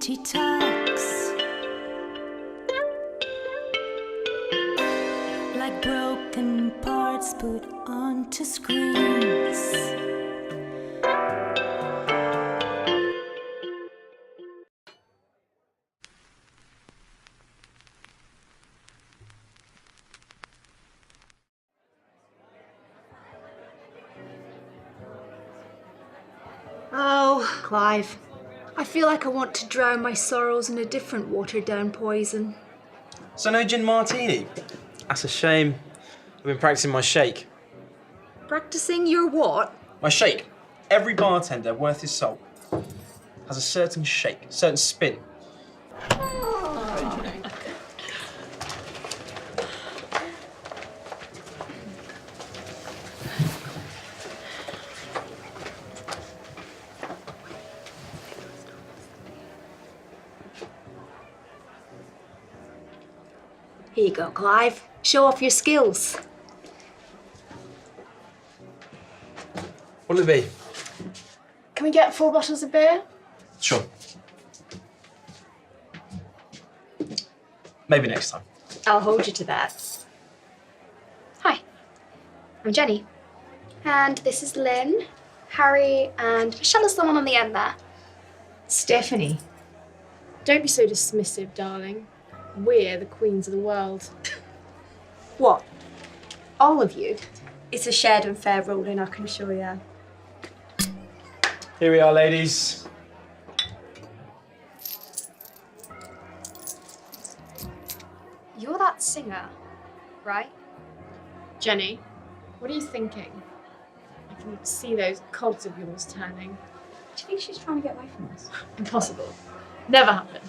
empty talks, like broken parts put onto screens. Oh, Clive, I feel like I want to drown my sorrows in a different watered-down poison. So no gin martini? That's a shame. I've been practicing my shake. Practicing your what? My shake. Every bartender worth his salt has a certain shake, certain spin. Here you go, Clive. Show off your skills. What'll it be? Can we get 4 bottles of beer? Sure. Maybe next time. I'll hold you to that. Hi, I'm Jenny. And this is Lynn, Harry, and Michelle is the one on the end there. Stephanie. Don't be so dismissive, darling. We're the queens of the world. What? All of you? It's a shared and fair ruling, I can assure you. Here we are, ladies. You're that singer, right? Jenny, what are you thinking? I can see those cogs of yours turning. Do you think she's trying to get away from us? Impossible. Never happen.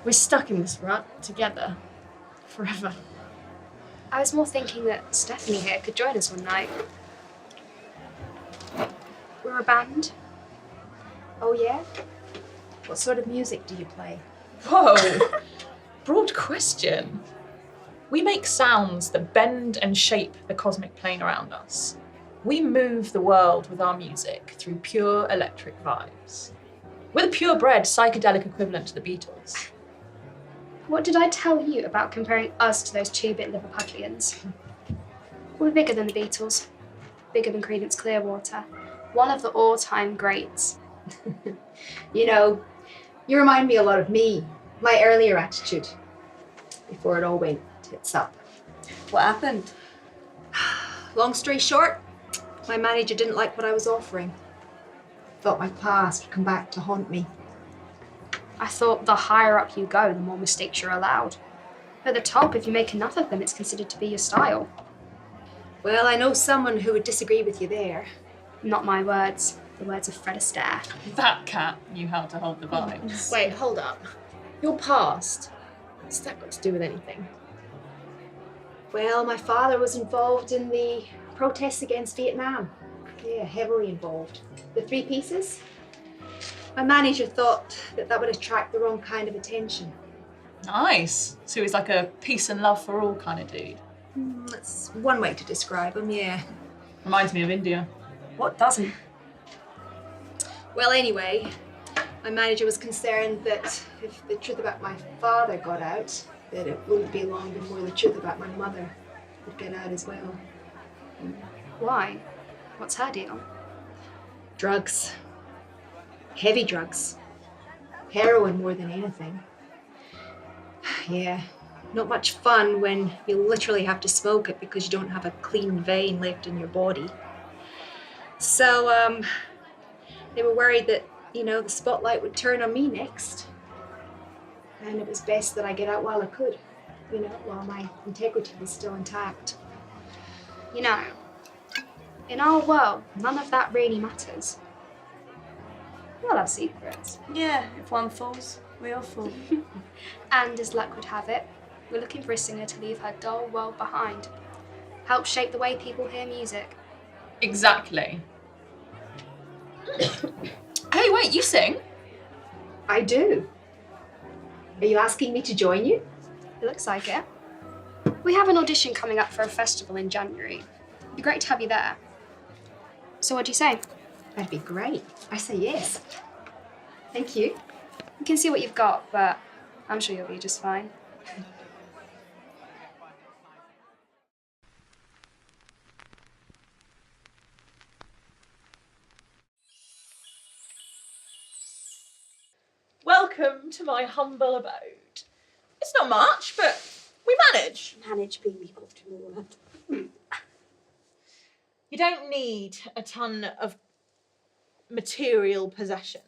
We're stuck in this rut together. Forever. I was more thinking that Stephanie here could join us one night. We're a band. Oh, yeah? What sort of music do you play? Whoa! Broad question. We make sounds that bend and shape the cosmic plane around us. We move the world with our music through pure electric vibes. We're the purebred psychedelic equivalent to the Beatles. What did I tell you about comparing us to those 2-bit Liverpudlians? We're bigger than the Beatles. Bigger than Creedence Clearwater. One of the all-time greats. You know, you remind me a lot of me, my earlier attitude, before it all went tits up. What happened? Long story short, my manager didn't like what I was offering. Thought my past would come back to haunt me. I thought the higher up you go, the more mistakes you're allowed. At the top, if you make enough of them, it's considered to be your style. Well, I know someone who would disagree with you there. Not my words, the words of Fred Astaire. That cat knew how to hold the vibes. Wait, hold up. Your past. What's that got to do with anything? Well, my father was involved in the protests against Vietnam. Yeah, heavily involved. The 3 Pieces? My manager thought that would attract the wrong kind of attention. Nice. So he's like a peace and love for all kind of dude. That's one way to describe him, yeah. Reminds me of India. What doesn't? Well, anyway, my manager was concerned that if the truth about my father got out, that it wouldn't be long before the truth about my mother would get out as well. Why? What's her deal? Drugs. Heavy drugs. Heroin more than anything. Yeah, not much fun when you literally have to smoke it because you don't have a clean vein left in your body. So, they were worried that, you know, the spotlight would turn on me next. And it was best that I get out while I could, you know, while my integrity was still intact. You know, in our world, none of that really matters. We all have secrets. Yeah, if one falls, we all fall. And as luck would have it, we're looking for a singer to leave her dull world behind. Help shape the way people hear music. Exactly. Hey, wait, you sing? I do. Are you asking me to join you? It looks like it. We have an audition coming up for a festival in January. It'd be great to have you there. So what do you say? That'd be great. I say yes. Thank you. You can see what you've got, but I'm sure you'll be just fine. Welcome to my humble abode. It's not much, but we manage. Manage being equal to more. You don't need a ton of material possessions.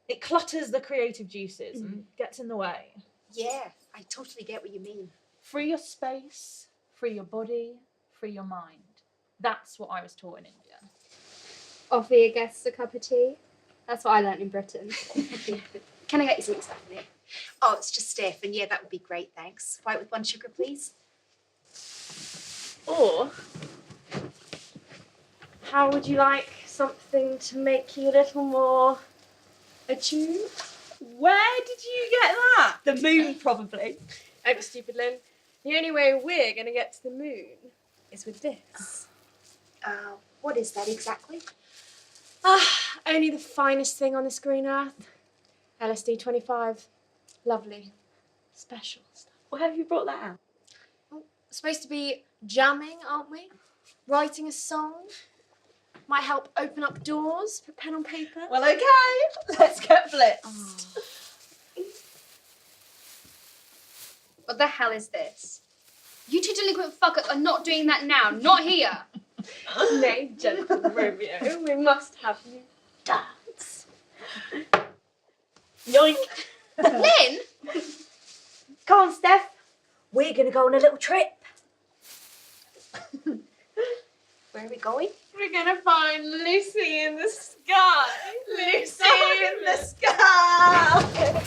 It clutters the creative juices and gets in the way. Yeah, I totally get what you mean. Free your space, free your body, free your mind. That's what I was taught in India. Offer your guests a cup of tea? That's what I learnt in Britain. Can I get you something, Stephanie? Oh, it's just Steph, and yeah, that would be great, thanks. White with 1 sugar, please. Or how would you like something to make you a little more attuned? Where did you get that? The moon, probably. Oh, stupid Lynn. The only way we're going to get to the moon is with this. What is that exactly? Only the finest thing on this green earth. LSD 25. Lovely. Special stuff. Where have you brought that out? Supposed to be jamming, aren't we? Writing a song. Might help open up doors. Put pen on paper. Well, okay. Let's get blitzed. What the hell is this? You two delinquent fuckers are not doing that now, not here. Nay, gentle Romeo, we must have you dance. Yoink. Lynn? Come on, Steph. We're going to go on a little trip. Where are we going? We're going to find Lucy in the sky. Lucy in the sky.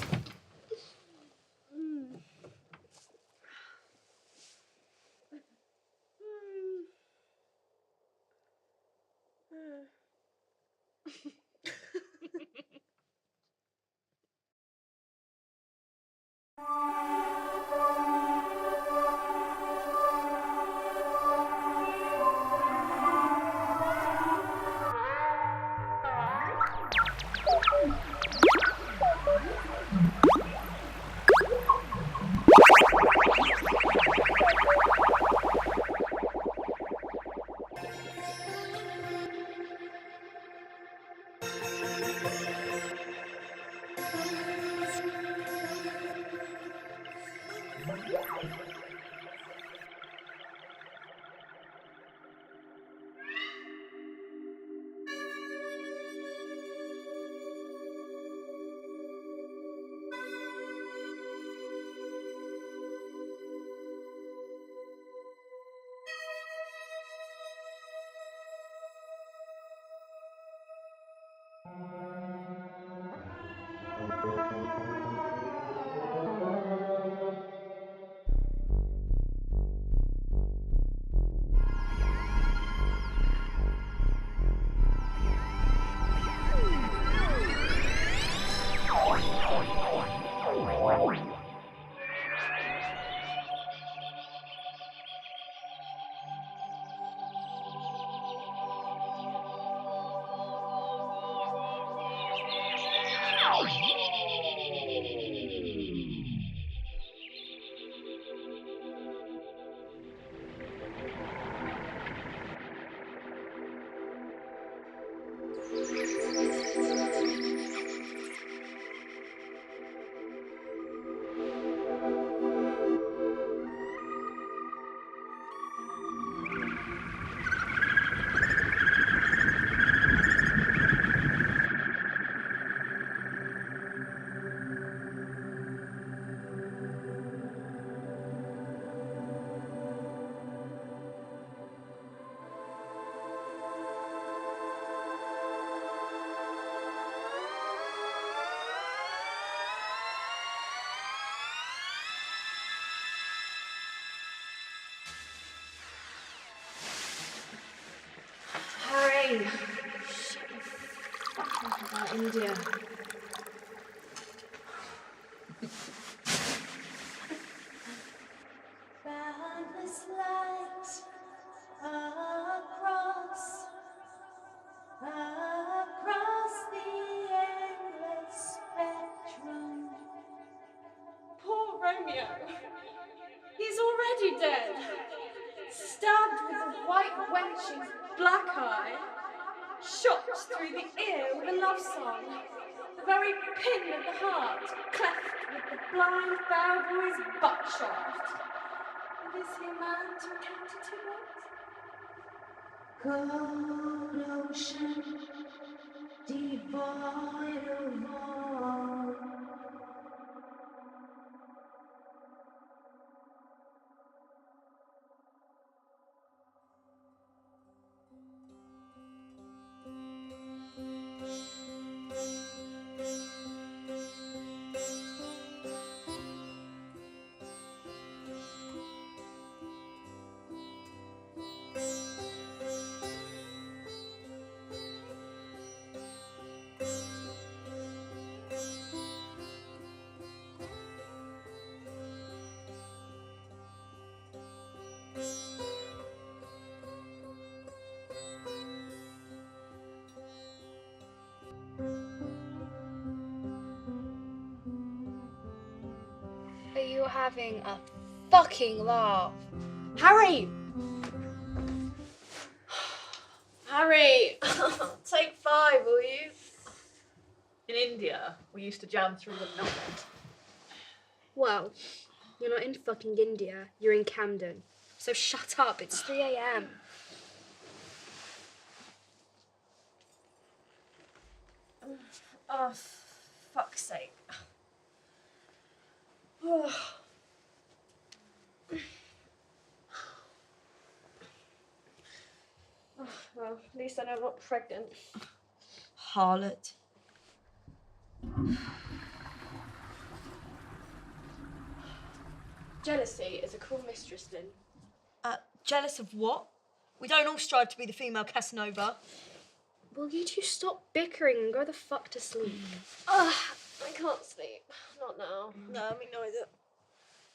Harry. Shut the fuck up about India. Boundless light across the endless spectrum. dead, stabbed with the white wench's black eye, shot through the ear with a love song, the very pin of the heart cleft with the blind bellboy's butt shaft. And is he a man to attempt to what? Cold ocean, devoid of all. Are you having a fucking laugh? Harry! Harry! Take 5, will you? In India, we used to jam through the night. Well, you're not in fucking India, you're in Camden. So shut up, it's 3 a.m. Oh, fuck's sake. Oh. Well, at least I know I'm not pregnant. Harlot. Jealousy is a cruel mistress, Lynn. Jealous of what? We don't all strive to be the female Casanova. Will you two stop bickering and go the fuck to sleep? Ugh, I can't sleep. Not now. No, me neither.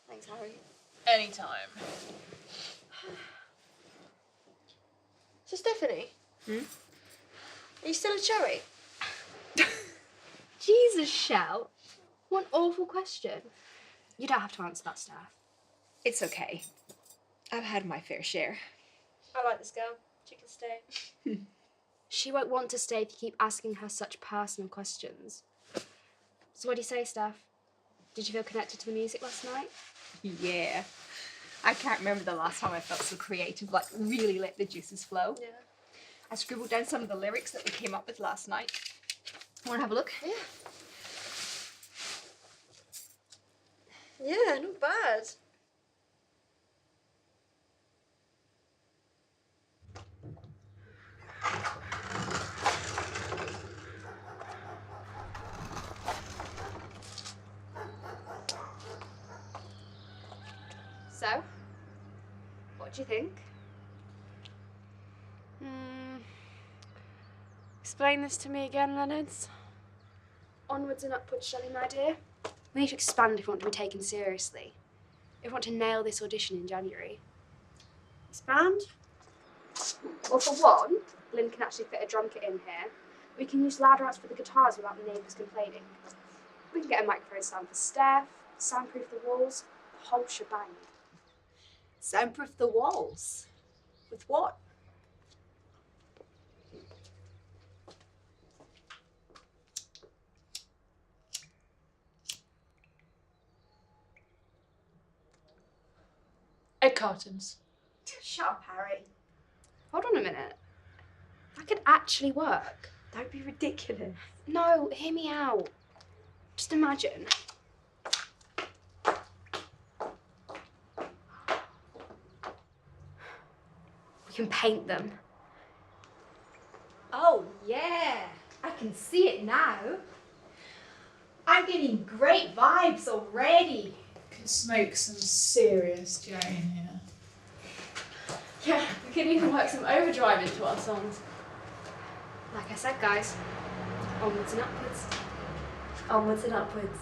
Thanks, Harry. Anytime. So, Stephanie? Are you still a cherry? Jesus, Shell. What an awful question. You don't have to answer that, Steph. It's okay. I've had my fair share. I like this girl. She can stay. She won't want to stay if you keep asking her such personal questions. So what do you say, Steph? Did you feel connected to the music last night? Yeah. I can't remember the last time I felt so creative, like really let the juices flow. Yeah. I scribbled down some of the lyrics that we came up with last night. Want to have a look? Yeah. Yeah, not bad. So, what do you think? Explain this to me again, Leonards. Onwards and upwards, Shelley, my dear. We need to expand if we want to be taken seriously. If we want to nail this audition in January. Expand? Well, for one, Lynn can actually fit a drum kit in here. We can use ladder outs for the guitars without the neighbours complaining. We can get a microphone stand for Steph, soundproof the walls, the whole shebang. Soundproof the walls. With what? Egg cartons. Shut up, Harry. Hold on a minute. That could actually work. Don't be ridiculous. No, hear me out. Just imagine. We can paint them. Oh, yeah. I can see it now. I'm getting great vibes already. Could smoke some serious J in here. Yeah, we can even work some overdrive into our songs. Like I said, guys, onwards and upwards. Onwards and upwards.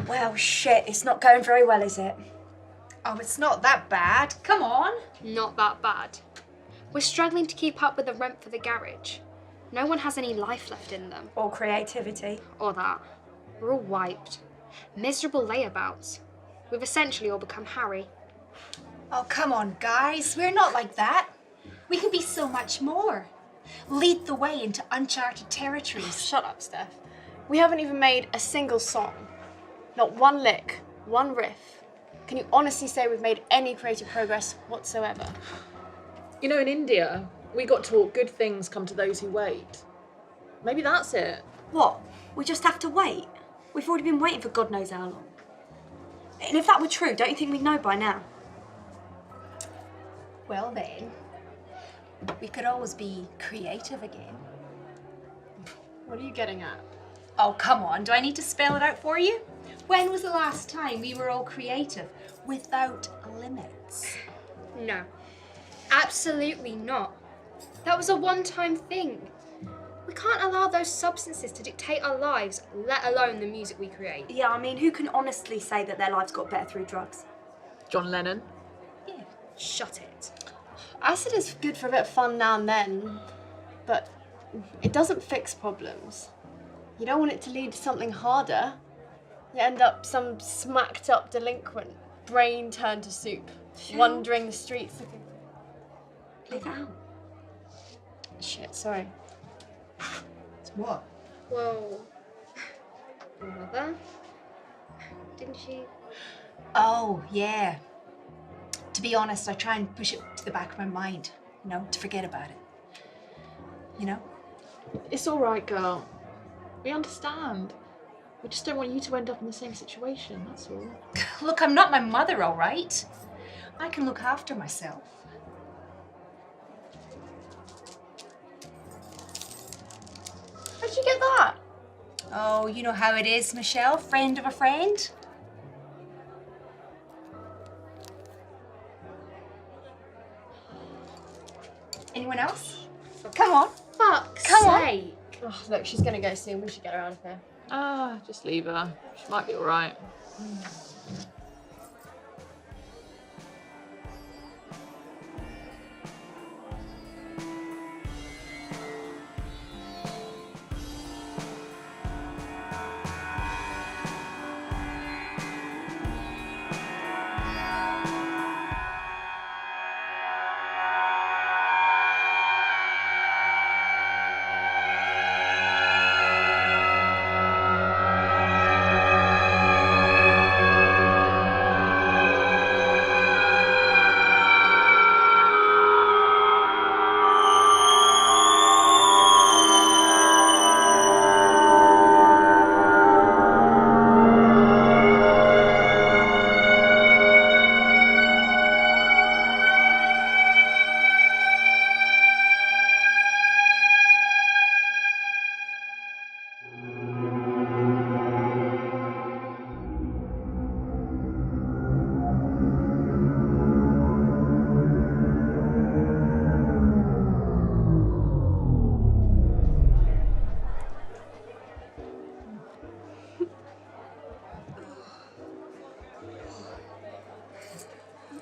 Well, shit, it's not going very well, is it? Oh, it's not that bad. Come on. Not that bad. We're struggling to keep up with the rent for the garage. No one has any life left in them. Or creativity. Or that. We're all wiped. Miserable layabouts. We've essentially all become Harry. Oh, come on, guys. We're not like that. We can be so much more. Lead the way into uncharted territories. Shut up, Steph. We haven't even made a single song. Not one lick, one riff. Can you honestly say we've made any creative progress whatsoever? You know, in India, we got taught good things come to those who wait. Maybe that's it. What? We just have to wait? We've already been waiting for God knows how long. And if that were true, don't you think we'd know by now? Well then, we could always be creative again. What are you getting at? Oh, come on. Do I need to spell it out for you? When was the last time we were all creative without limits? No. Absolutely not. That was a one-time thing. We can't allow those substances to dictate our lives, let alone the music we create. Yeah, I mean, who can honestly say that their lives got better through drugs? John Lennon. Yeah. Shut it. Acid is good for a bit of fun now and then, but it doesn't fix problems. You don't want it to lead to something harder. You end up some smacked up delinquent, brain turned to soup, wandering the streets looking. Leave it out. Shit, sorry. What? Whoa. Your mother? Didn't she? Oh, yeah. To be honest, I try and push it to the back of my mind, to forget about it. It's all right, girl. We understand. We just don't want you to end up in the same situation, that's all. Look, I'm not my mother, all right? I can look after myself. How'd you get that? Oh, you know how it is, Michelle, friend of a friend. Anyone else? Come on. Fuck's Come on. sake. Oh, look, she's gonna go soon. We should get her out of here. Just leave her. She might be all right.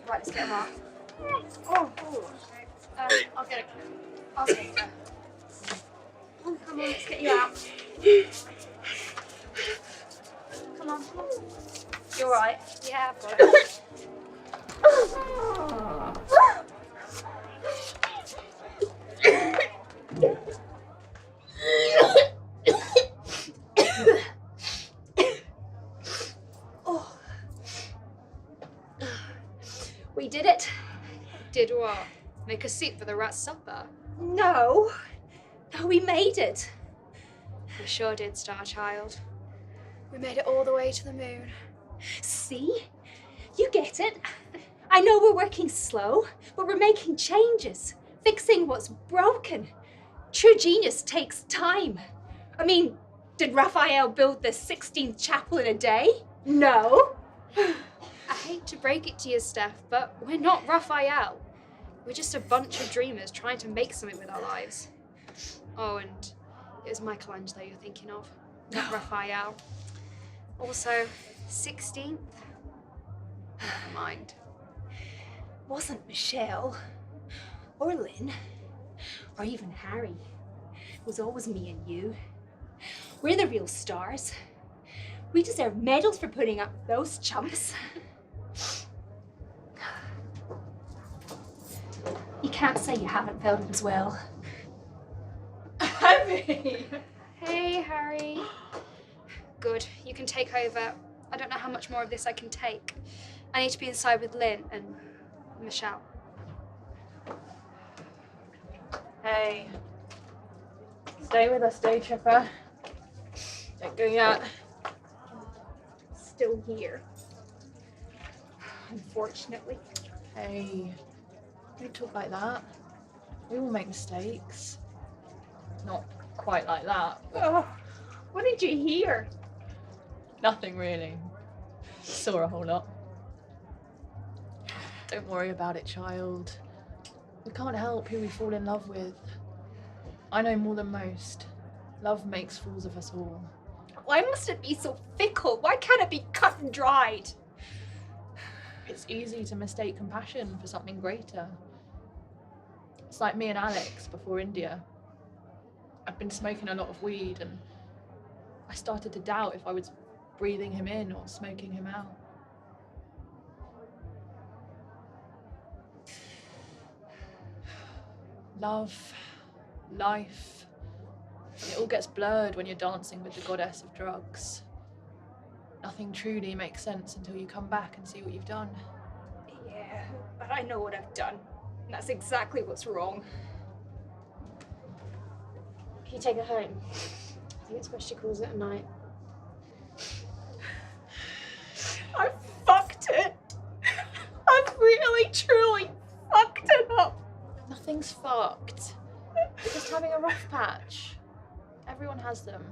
Right, let's get him off. Oh, I'll get it. I'll get it. Oh, come on, let's get you out. Come on. You all right? Yeah, I've got it. We did it. Did what? Make a soup for the rat's supper? No. No, we made it. We sure did, Star Child. We made it all the way to the moon. See? You get it. I know we're working slow, but we're making changes, fixing what's broken. True genius takes time. I mean, did Raphael build the 16th chapel in a day? No. I hate to break it to you, Steph, but we're not Raphael. We're just a bunch of dreamers trying to make something with our lives. Oh, and it was Michelangelo you're thinking of, not Raphael. Also, 16th? Never mind. Wasn't Michelle, or Lynn, or even Harry. It was always me and you. We're the real stars. We deserve medals for putting up with those chumps. You can't say you haven't felt it as well. Heavy! Hey, Harry. Good, you can take over. I don't know how much more of this I can take. I need to be inside with Lynn and Michelle. Hey. Stay with us, day tripper. Don't go yet. Still here. Unfortunately. Hey. Don't talk like that. We all make mistakes. Not quite like that, but Oh, what did you hear? nothing really. Saw a whole lot. Don't worry about it, child. We can't help who we fall in love with. I know more than most. Love makes fools of us all. Why must it be so fickle? Why can't it be cut and dried? It's easy to mistake compassion for something greater. It's like me and Alex before India. I'd been smoking a lot of weed and I started to doubt if I was breathing him in or smoking him out. Love, life, it all gets blurred when you're dancing with the goddess of drugs. Nothing truly makes sense until you come back and see what you've done. Yeah, but I know what I've done. And that's exactly what's wrong. Can you take her home? I think it's best she calls it a night. I fucked it. I've really, truly fucked it up. Nothing's fucked. You're just having a rough patch. Everyone has them.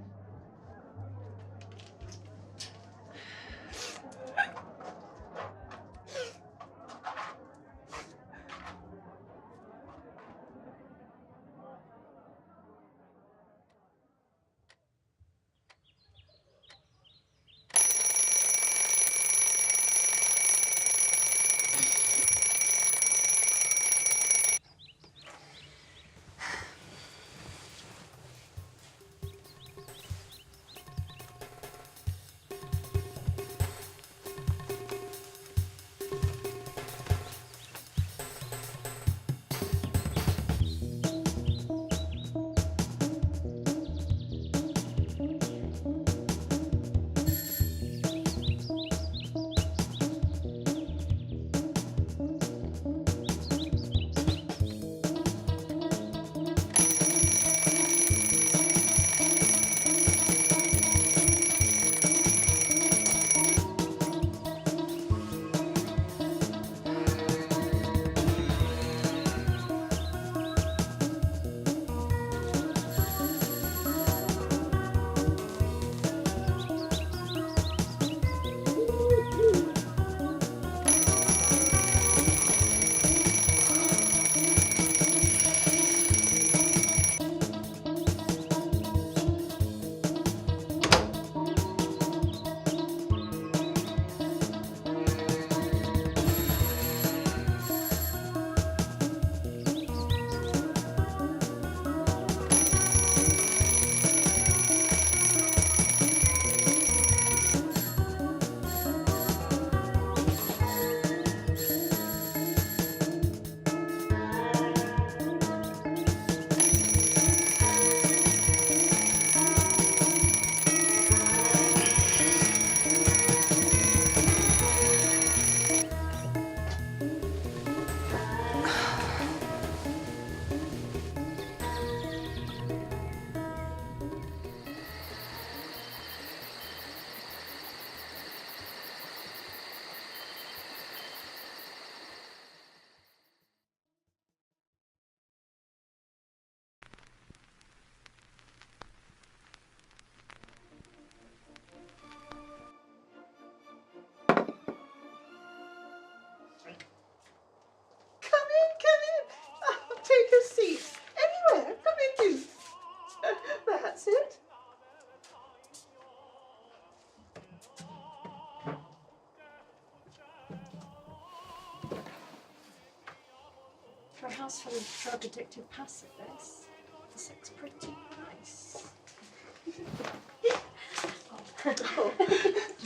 For a house full of drug-addicted pacifists, this looks pretty nice.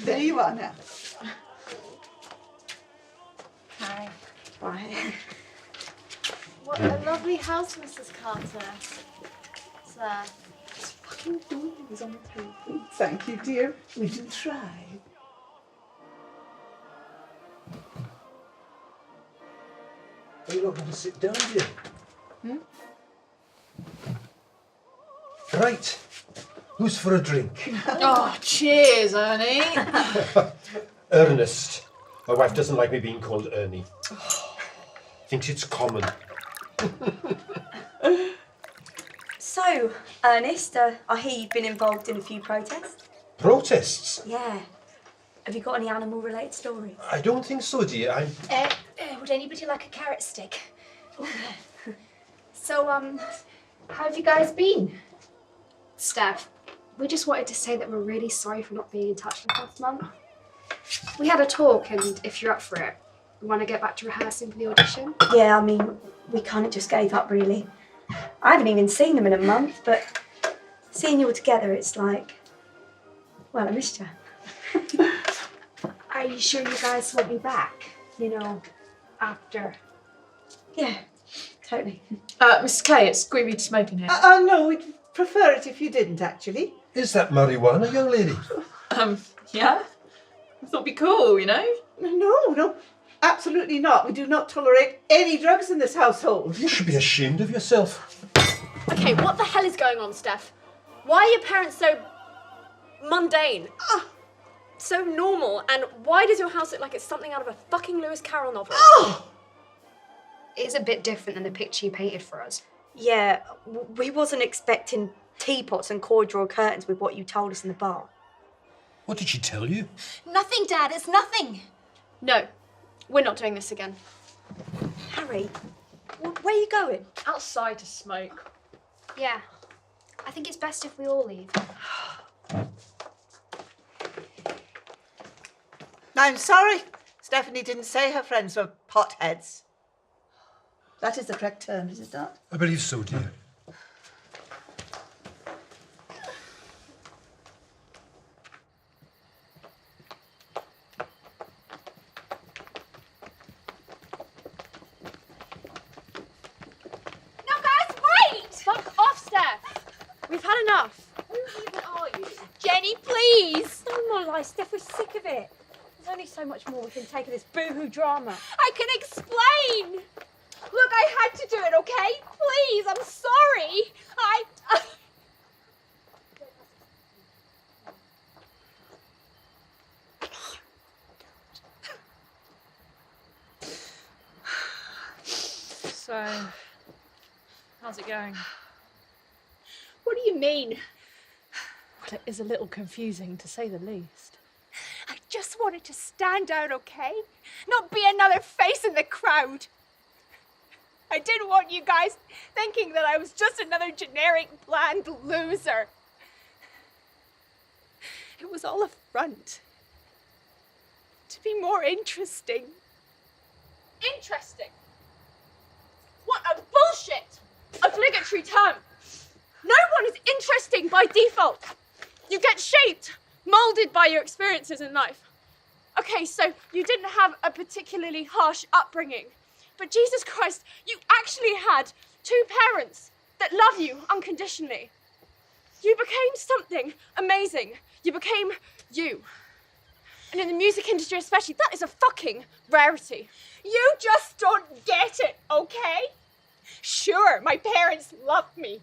There you are now. Hi. Right. What a lovely house, Mrs. Carter. Sir. Fucking doilies on the table. Thank you, dear. We can try. Are you not going to sit down, dear? Right. Who's for a drink? Oh, cheers, Ernie. Ernest. My wife doesn't like me being called Ernie. Thinks it's common. So, Ernest, I hear you've been involved in a few protests. Protests? Yeah. Have you got any animal-related stories? I don't think so, dear. Would anybody like a carrot stick? So, how have you guys been? Steph, we just wanted to say that we're really sorry for not being in touch with last month. We had a talk, and if you're up for it, we want to get back to rehearsing for the audition. Yeah, I mean, we kind of just gave up, really. I haven't even seen them in a month, but seeing you all together, it's like, well, I missed you. Are you sure you guys want me back? You know, after. Yeah, totally. Mrs. Kay, it's Greeby to smoke in here. No, we'd prefer it if you didn't, actually. Is that marijuana, young lady? Yeah? I thought it'd be cool, you know? No, absolutely not. We do not tolerate any drugs in this household. You should be ashamed of yourself. Okay, what the hell is going on, Steph? Why are your parents so mundane? So normal, and why does your house look like it's something out of a fucking Lewis Carroll novel? It is a bit different than the picture you painted for us. Yeah, we wasn't expecting teapots and corduroy curtains with what you told us in the bar. What did she tell you? Nothing, Dad, it's nothing. No, we're not doing this again. Harry, where are you going? Outside to smoke. Yeah, I think it's best if we all leave. I'm sorry. Stephanie didn't say her friends were potheads. That is the correct term, is it not? I believe so, dear. No, guys, wait! Fuck off, Steph. We've had enough. Who even are you? Jenny, please. No more lies, Steph, we're sick of it. There's only so much more we can take of this boohoo drama. I can explain. Look, I had to do it, okay? Please, I'm sorry. So, how's it going? What do you mean? Well, it is a little confusing, to say the least. I just wanted to stand out, okay? Not be another face in the crowd. I didn't want you guys thinking that I was just another generic, bland loser. It was all a front. To be more interesting. Interesting? What a bullshit! Obligatory term. No one is interesting by default. You get shaped, molded by your experiences in life. Okay, so you didn't have a particularly harsh upbringing, but Jesus Christ, you actually had two parents that love you unconditionally. You became something amazing. You became you. And in the music industry especially, that is a fucking rarity. You just don't get it, okay? Sure, my parents loved me,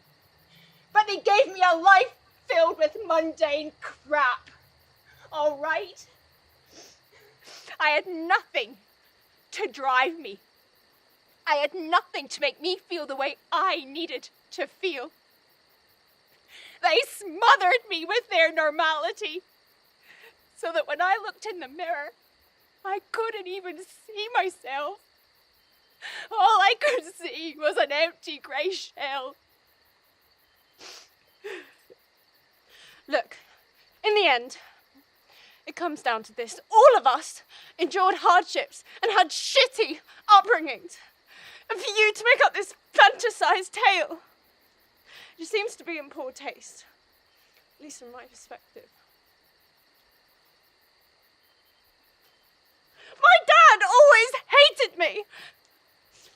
but they gave me a life filled with mundane crap. All right? I had nothing to drive me. I had nothing to make me feel the way I needed to feel. They smothered me with their normality, so that when I looked in the mirror, I couldn't even see myself. All I could see was an empty grey shell. Look, in the end, it comes down to this. All of us endured hardships and had shitty upbringings. for you to make up this fantasized tale. It just seems to be in poor taste, at least from my perspective. My dad always hated me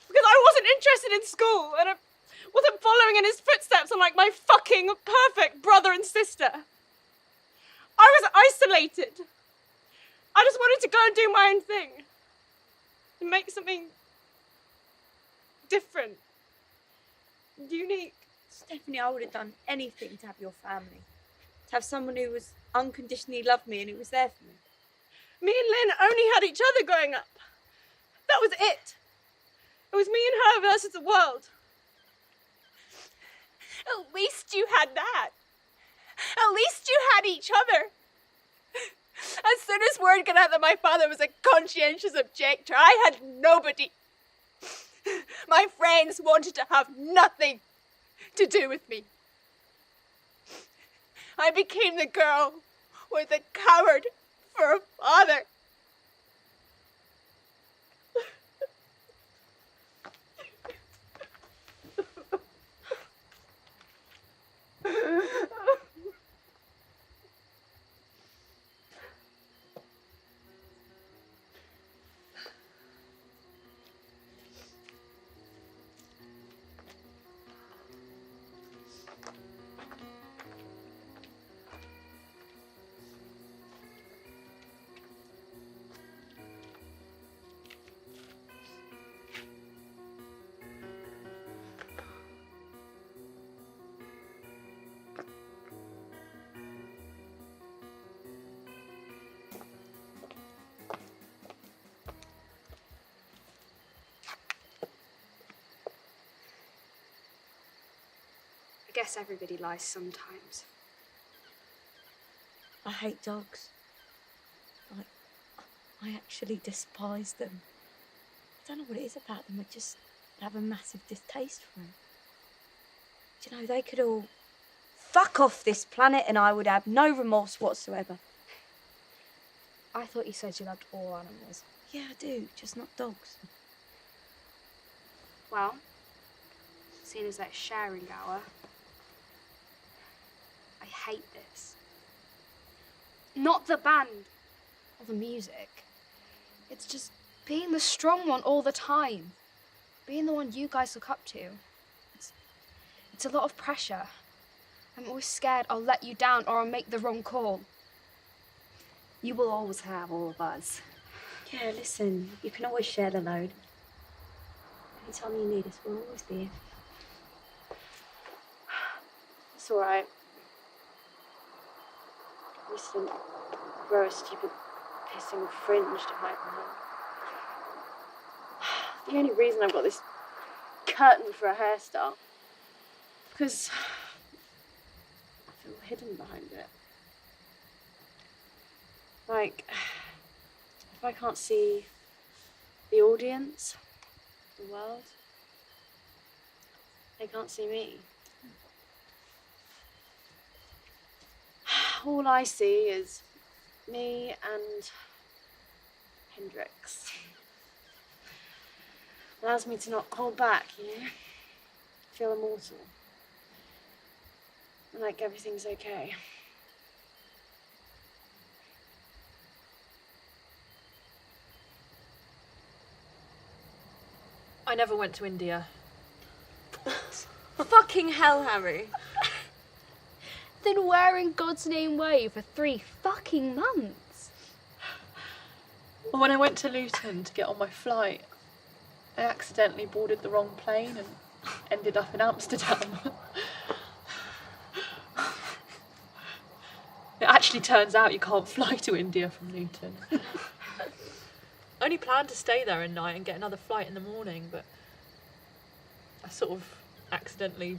because I wasn't interested in school and I wasn't following in his footsteps unlike my fucking perfect brother and sister. I was isolated. I just wanted to go and do my own thing and make something different, unique. Stephanie, I would have done anything to have your family. To have someone who was unconditionally loved me and who was there for me. Me and Lynn only had each other growing up. That was it. It was me and her versus the world. At least you had that. At least you had each other. As soon as word got out that my father was a conscientious objector, I had nobody. My friends wanted to have nothing to do with me. I became the girl with a coward for a father. I guess everybody lies sometimes. I hate dogs. I actually despise them. I don't know what it is about them. I just have a massive distaste for them. Do you know, they could all fuck off this planet and I would have no remorse whatsoever. I thought you said you loved all animals. Yeah, I do, just not dogs. Well, seeing as that sharing hour, I hate this. Not the band or the music. It's just being the strong one all the time. Being the one you guys look up to. It's a lot of pressure. I'm always scared I'll let you down or I'll make the wrong call. You will always have all of us. Yeah, listen, you can always share the load. Anytime you need us, we'll always be here. It's all right. We just didn't grow a stupid pissing fringe to hide behind. The only reason I've got this curtain for a hairstyle because I feel hidden behind it. Like, if I can't see the audience, the world, they can't see me. All I see is me and Hendrix. Allows me to not hold back, you know? Feel immortal. Like everything's okay. I never went to India. Fucking hell, Harry. Then where in God's name were you for 3 fucking months? Well, when I went to Luton to get on my flight, I accidentally boarded the wrong plane and ended up in Amsterdam. It actually turns out you can't fly to India from Luton. I only planned to stay there a night and get another flight in the morning, but I sort of accidentally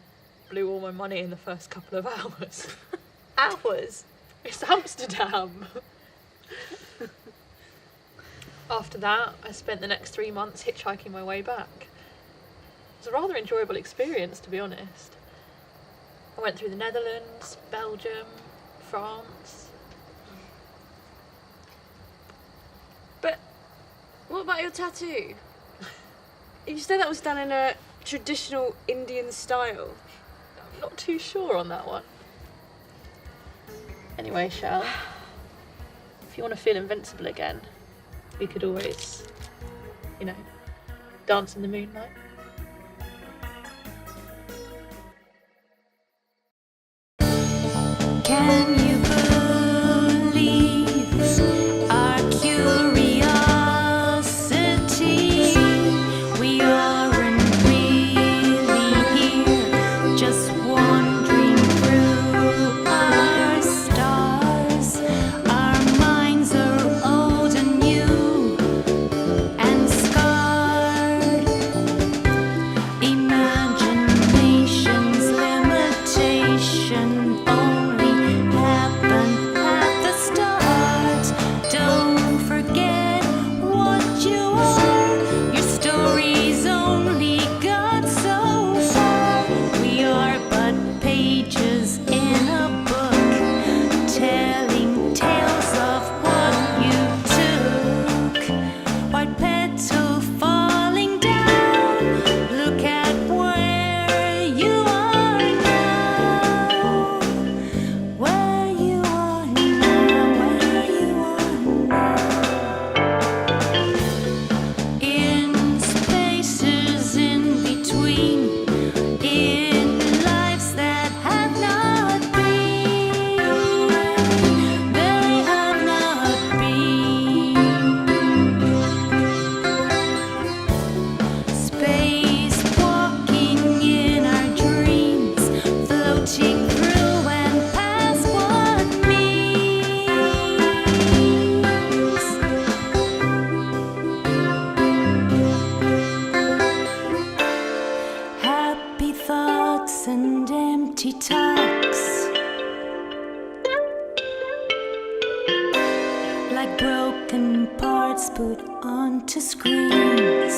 blew all my money in the first couple of hours. Hours? It's Amsterdam. After that, I spent the next 3 months hitchhiking my way back. It was a rather enjoyable experience, to be honest. I went through the Netherlands, Belgium, France. But what about your tattoo? You said that was done in a traditional Indian style. I'm not too sure on that one. Anyway, Shell, if you want to feel invincible again, we could always, dance in the moonlight. Can you believe our curiosity? We aren't really here, just wandering through our stars. Our minds are old and new and scarred. Imagination's limitation only happened at the start. Don't forget what you are. Your story's only got so far. We are but pages in a book, telling tales of what you took. White petal falling down. Look at where you are now. Where you are now, where you are now. In spaces in between, in lives that have not been, they have not been. Space walking in our dreams, floating through and past what means. Happy thoughts and empty talks, like broken parts put onto screens.